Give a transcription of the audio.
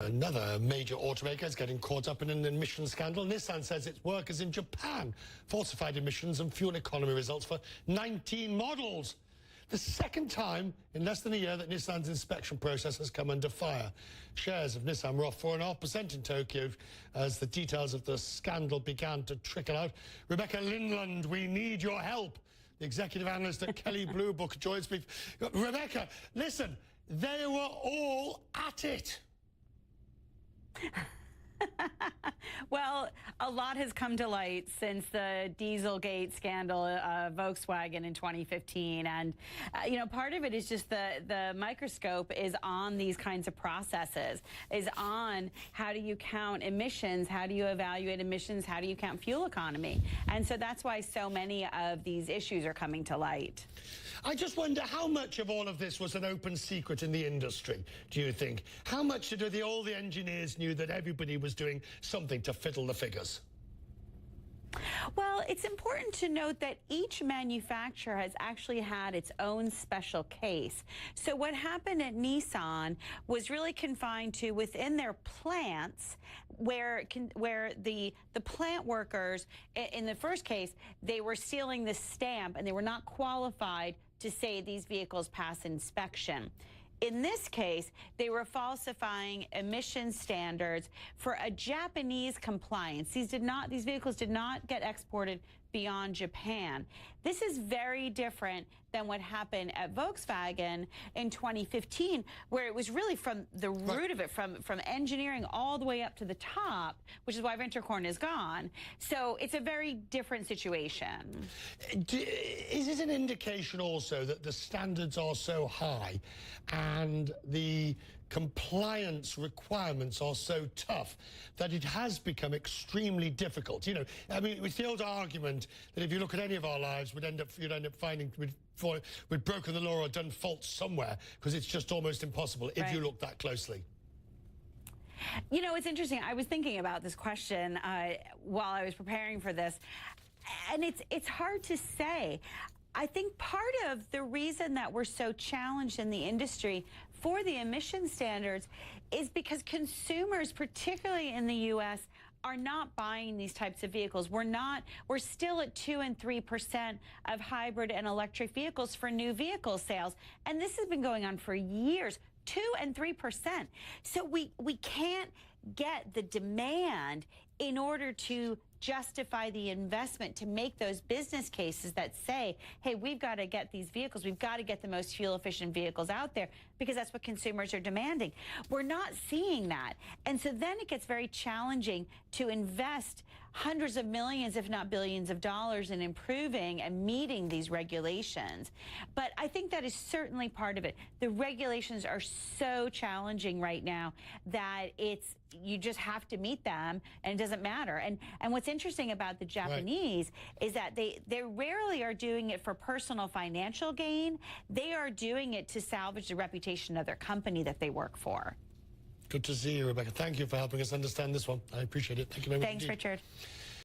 Another major automaker is getting caught up in an emissions scandal. Nissan says its workers in Japan falsified emissions and fuel economy results for 19 models. The second time in less than a year that Nissan's inspection process has come under fire. Shares of Nissan were off 4.5% in Tokyo as the details of the scandal began to trickle out. Rebecca Lindland, we need your help. The executive analyst at Kelley Blue Book joins me. Rebecca, listen, they were all at it. Well, a lot has come to light since the Dieselgate scandal, Volkswagen in 2015. And, part of it is just the microscope is on these kinds of processes, is on how do you count emissions, how do you evaluate emissions, how do you count fuel economy. And so that's why so many of these issues are coming to light. I just wonder how much of all of this was an open secret in the industry, do you think? How much did all the engineers knew that everybody was doing something to fiddle the figures? Well, it's important to note that each manufacturer has actually had its own special case. So what happened at Nissan was really confined to within their plants, where the plant workers, in the first case, they were stealing the stamp and they were not qualified to say these vehicles pass inspection. In this case, they were falsifying emission standards for a Japanese compliance. These vehicles did not get exported beyond Japan. This is very different than what happened at Volkswagen in 2015, where it was really from the root of it, from engineering all the way up to the top, which is why Winterkorn is gone. So it's a very different situation. Is it an indication also that the standards are so high and the compliance requirements are so tough that it has become extremely difficult? I mean, it's the old argument that if you look at any of our lives, you'd end up finding we'd broken the law or done faults somewhere, because it's just almost impossible if you look that closely. It's interesting. I was thinking about this question while I was preparing for this, and it's hard to say. I think part of the reason that we're so challenged in the industry for the emission standards is because consumers, particularly in the U.S., are not buying these types of vehicles. We're still at 2 and 3% of hybrid and electric vehicles for new vehicle sales. And this has been going on for years, 2 and 3%. So we can't get the demand in order to justify the investment to make those business cases that say, hey, we've got to get these vehicles, we've got to get the most fuel efficient vehicles out there, because that's what consumers are demanding. We're not seeing that. And so then it gets very challenging to invest hundreds of millions, if not billions of dollars in improving and meeting these regulations. But I think that is certainly part of it. The regulations are so challenging right now that you just have to meet them, and it doesn't matter. And what's interesting about the Japanese is that they rarely are doing it for personal financial gain. They are doing it to salvage the reputation of their company that they work for. Good to see you, Rebecca. Thank you for helping us understand this one. I appreciate it. Thank you very much. Thanks, Richard.